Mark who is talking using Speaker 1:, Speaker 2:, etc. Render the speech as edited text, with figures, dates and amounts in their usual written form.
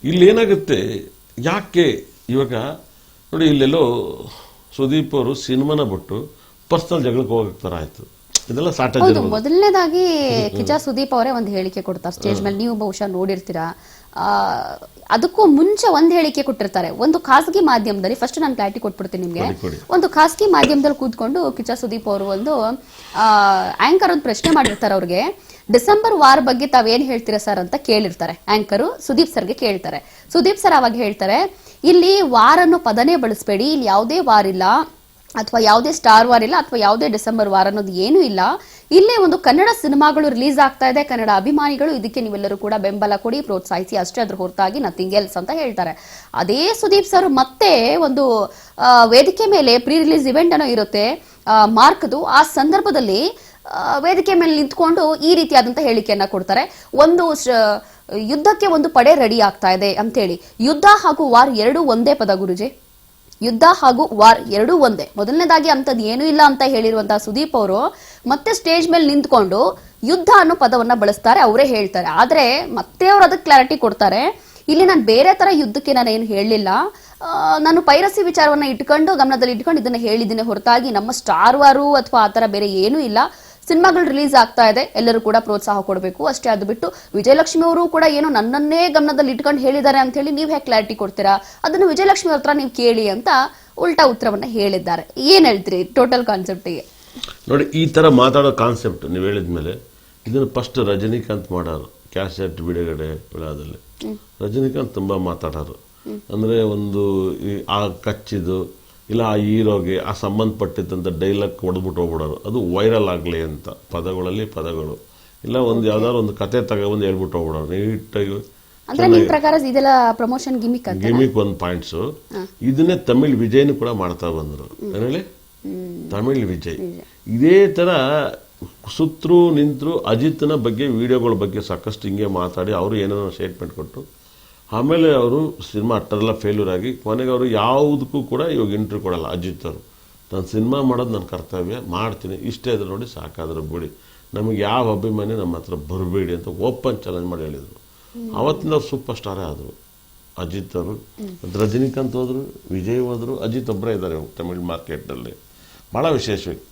Speaker 1: ಇಲ್ಲಿ ಏನಾಗುತ್ತೆ, ಯಾಕೆ ಇವಾಗ ನೋಡಿ ಇಲ್ಲೆಲ್ಲೋ ಸುದೀಪ್ ಅವರು ಸಿನಿಮಾನ ಬಿಟ್ಟು ಪರ್ಸನಲ್ ಜಗಳಕ್ಕೆ ಹೋಗ್ತಾರ ಆಯ್ತು. ಇದೆಲ್ಲ
Speaker 2: ಹೌದು. ಮೊದಲನೇದಾಗಿ ಕಿಚ್ಚ ಸುದೀಪ್ ಅವರೇ ಒಂದು ಹೇಳಿಕೆ ಕೊಡ್ತಾರೆ ಸ್ಟೇಜ್ ಮೇಲೆ, ನೀವು ಬಹುಶಃ ನೋಡಿರ್ತೀರಾ. ಅದಕ್ಕೂ ಮುಂಚೆ ಒಂದು ಹೇಳಿಕೆ ಕೊಟ್ಟಿರ್ತಾರೆ ಒಂದು ಖಾಸಗಿ ಮಾಧ್ಯಮದಲ್ಲಿ. ಫಸ್ಟ್ ನಾನು ಕ್ಲಾರಿಟಿ ಕೊಟ್ಬಿಡ್ತೀನಿ ನಿಮ್ಗೆ. ಒಂದು ಖಾಸಗಿ ಮಾಧ್ಯಮದಲ್ಲಿ ಕೂತ್ಕೊಂಡು ಕಿಚ್ಚ ಸುದೀಪ್ ಅವರು ಒಂದು ಆಂಕರ್ ಒಂದು ಪ್ರಶ್ನೆ ಮಾಡಿರ್ತಾರೆ ಅವ್ರಿಗೆ. ಡಿಸೆಂಬರ್ ವಾರ ಬಗ್ಗೆ ತಾವೇನ್ ಹೇಳ್ತೀರಾ ಸರ್ ಅಂತ ಕೇಳಿರ್ತಾರೆ ಆಂಕರು. ಸುದೀಪ್ ಸರ್ಗೆ ಕೇಳ್ತಾರೆ. ಸುದೀಪ್ ಸರ್ ಅವಾಗ ಹೇಳ್ತಾರೆ, ಇಲ್ಲಿ ವಾರ ಅನ್ನೋ ಪದನೇ ಬಳಸಬೇಡಿ, ಇಲ್ಲಿ ಯಾವುದೇ ವಾರ ಇಲ್ಲ ಅಥವಾ ಯಾವುದೇ ಸ್ಟಾರ್ ವಾರ್ ಇಲ್ಲ ಅಥವಾ ಯಾವುದೇ ಡಿಸೆಂಬರ್ ವಾರ ಅನ್ನೋದು ಏನೂ ಇಲ್ಲ. ಇಲ್ಲೇ ಒಂದು ಕನ್ನಡ ಸಿನಿಮಾಗಳು ರಿಲೀಸ್ ಆಗ್ತಾ ಇದೆ, ಕನ್ನಡ ಅಭಿಮಾನಿಗಳು ಇದಕ್ಕೆ ನೀವೆಲ್ಲರೂ ಕೂಡ ಬೆಂಬಲ ಕೊಡಿ, ಪ್ರೋತ್ಸಾಹಿಸಿ ಅಷ್ಟೇ, ಅದ್ರ ಹೊರತಾಗಿ ನಥಿಂಗ್ ಎಲ್ಸ್ ಅಂತ ಹೇಳ್ತಾರೆ. ಅದೇ ಸುದೀಪ್ ಸರ್ ಮತ್ತೆ ಒಂದು ವೇದಿಕೆ ಮೇಲೆ ಪ್ರೀ ರಿಲೀಸ್ ಇವೆಂಟ್ ಅನ್ನೋ ಇರುತ್ತೆ ಮಾರ್ಕ್ದು. ಆ ಸಂದರ್ಭದಲ್ಲಿ ವೇದಿಕೆ ಮೇಲೆ ನಿಂತ್ಕೊಂಡು ಈ ರೀತಿಯಾದಂತಹ ಹೇಳಿಕೆಯನ್ನ ಕೊಡ್ತಾರೆ. ಒಂದು ಯುದ್ಧಕ್ಕೆ ಒಂದು ಪಡೆ ರೆಡಿ ಆಗ್ತಾ ಇದೆ ಅಂತ ಹೇಳಿ. ಯುದ್ಧ ಹಾಗೂ ವಾರ್ ಎರಡೂ ಒಂದೇ ಪದ ಗುರುಜಿ. ಯುದ್ಧ ಹಾಗೂ ವಾರ್ ಎರಡೂ ಒಂದೇ. ಮೊದಲನೇದಾಗಿ ಅಂತದ್ದು ಏನೂ ಇಲ್ಲ ಅಂತ ಹೇಳಿರುವಂತಹ ಸುದೀಪ್ ಅವರು ಮತ್ತೆ ಸ್ಟೇಜ್ ಮೇಲೆ ನಿಂತ್ಕೊಂಡು ಯುದ್ಧ ಅನ್ನೋ ಪದವನ್ನ ಬಳಸ್ತಾರೆ, ಅವರೇ ಹೇಳ್ತಾರೆ. ಆದ್ರೆ ಮತ್ತೆ ಅವ್ರು ಅದಕ್ಕೆ ಕ್ಲಾರಿಟಿ ಕೊಡ್ತಾರೆ, ಇಲ್ಲಿ ನಾನು ಬೇರೆ ತರ ಯುದ್ಧಕ್ಕೆ ನಾನು ಏನು ಹೇಳಲಿಲ್ಲ, ನಾನು ಪೈರಸಿ ವಿಚಾರವನ್ನ ಇಟ್ಕೊಂಡು ಗಮನದಲ್ಲಿ ಇಟ್ಕೊಂಡು ಇದನ್ನ ಹೇಳಿದ್ದೀನಿ ಹೊರತಾಗಿ ನಮ್ಮ ಸ್ಟಾರ್ ವಾರು ಅಥವಾ ಆತರ ಬೇರೆ ಏನೂ ಇಲ್ಲ. ಸಿನಿಮಾಗಳು ರಿಲೀಸ್ ಆಗ್ತಾ ಇದೆ, ಎಲ್ಲರೂ ಕೂಡ ಪ್ರೋತ್ಸಾಹ ಕೊಡಬೇಕು ಅಷ್ಟೇ. ಅದು ಬಿಟ್ಟು ವಿಜಯಲಕ್ಷ್ಮಿ ಅವರು ಕೂಡ ಏನೋ ನನ್ನನ್ನೇ ಗಮನದಲ್ಲಿ ಇಟ್ಕೊಂಡು ಹೇಳಿದ್ದಾರೆ ಅಂತ ಹೇಳಿ ನೀವು ಹೇಗೆ ಕ್ಲಾರಿಟಿ ಕೊಡ್ತೀರಾ, ಅದನ್ನು ವಿಜಯಲಕ್ಷ್ಮಿ ಅವ್ರ ಹತ್ರ ನೀವು ಕೇಳಿ ಅಂತ ಉಲ್ಟಾ ಉತ್ತರವನ್ನ ಹೇಳಿದ್ದಾರೆ. ಏನ್ ಹೇಳ್ತೀರಿ ಟೋಟಲ್ ಕಾನ್ಸೆಪ್ಟಿಗೆ?
Speaker 1: ನೋಡಿ, ಈ ತರ ಮಾತಾಡೋ ಕಾನ್ಸೆಪ್ಟ್ ನೀವು ಹೇಳಿದ್ಮೇಲೆ ಇದನ್ನು ಫಸ್ಟ್ ರಜನಿಕಾಂತ್ ಮಾಡೋರು. ಕ್ಯಾಸೆಟ್ ಬಿಡುಗಡೆ ವಿಳಾದಲ್ಲಿ ರಜನಿಕಾಂತ್ ತುಂಬಾ ಮಾತಾಡೋರು. ಅಂದ್ರೆ ಒಂದು ಆ ಕಚ್ಚಿದು ಇಲ್ಲ ಆ ಹೀರೋಗೆ ಆ ಸಂಬಂಧಪಟ್ಟಿದ್ದಂಥ ಡೈಲಾಗ್ ಹೊಡೆದ್ಬಿಟ್ಟು ಹೋಗ್ಬಿಡೋರು, ಅದು ವೈರಲ್ ಆಗಲಿ ಅಂತ ಪದಗಳಲ್ಲಿ ಪದಗಳು, ಇಲ್ಲ ಒಂದು ಯಾವ್ದಾದ್ರು ಒಂದು ಕತೆ ತಗೊಂಡು ಹೇಳ್ಬಿಟ್ಟು ಹೋಗ್ಬಿಡೋರು ನೀಟಾಗಿ. ಗಿಮಿಕ್ ಒಂದು ಪಾಯಿಂಟ್ಸು. ಇದನ್ನೇ ತಮಿಳ್ ವಿಜಯ್ನು ಕೂಡ ಮಾಡ್ತಾ ಬಂದರು. ಹೇಳಿ, ತಮಿಳ್ ವಿಜಯ್ ಇದೇ ತರ ಸುತ್ತರೂ ನಿಂತರು ಅಜಿತ್ನ ಬಗ್ಗೆ ವಿಡಿಯೋಗಳ ಬಗ್ಗೆ ಸಾಕಷ್ಟು ಹಿಂಗೆ ಮಾತಾಡಿ ಅವರು ಏನೇನೋ ಸ್ಟೇಟ್ಮೆಂಟ್ ಕೊಟ್ಟು ಆಮೇಲೆ ಅವರು ಸಿನಿಮಾ ಅಟ್ಟರೆಲ್ಲ ಫೇಲ್ಯೂರ್ ಆಗಿ ಕೊನೆಗೆ ಅವರು ಯಾವುದಕ್ಕೂ ಕೂಡ ಇವಾಗ ಇಂಟರ್ವ್ಯೂ ಕೊಡಲ್ಲ. ಅಜಿತ್ ಅವರು ನಾನು ಸಿನಿಮಾ ಮಾಡೋದು ನನ್ನ ಕರ್ತವ್ಯ, ಮಾಡ್ತೀನಿ, ಇಷ್ಟೇ ಇದ್ರೆ ನೋಡಿ ಸಾಕಾದ್ರೆ ಬಿಡಿ, ನಮಗೆ ಯಾವ ಅಭಿಮಾನಿ ನಮ್ಮ ಹತ್ರ ಬರಬೇಡಿ ಅಂತ ಓಪನ್ ಚಾಲೆಂಜ್ ಮಾಡಿ ಹೇಳಿದರು. ಅವತ್ತಿಂದ ಅವ್ರು ಸೂಪರ್ ಸ್ಟಾರೇ ಆದರು ಅಜಿತ್ ಅವರು. ರಜನಿಕಾಂತ್ ಹೋದ್ರು, ವಿಜಯ್ ಹೋದ್ರು, ಅಜಿತ್ ಒಬ್ಬರೇ ಇದ್ದಾರೆ ತಮಿಳ್ ಮಾರ್ಕೆಟ್ನಲ್ಲಿ. ಭಾಳ ವಿಶೇಷವಾಗಿ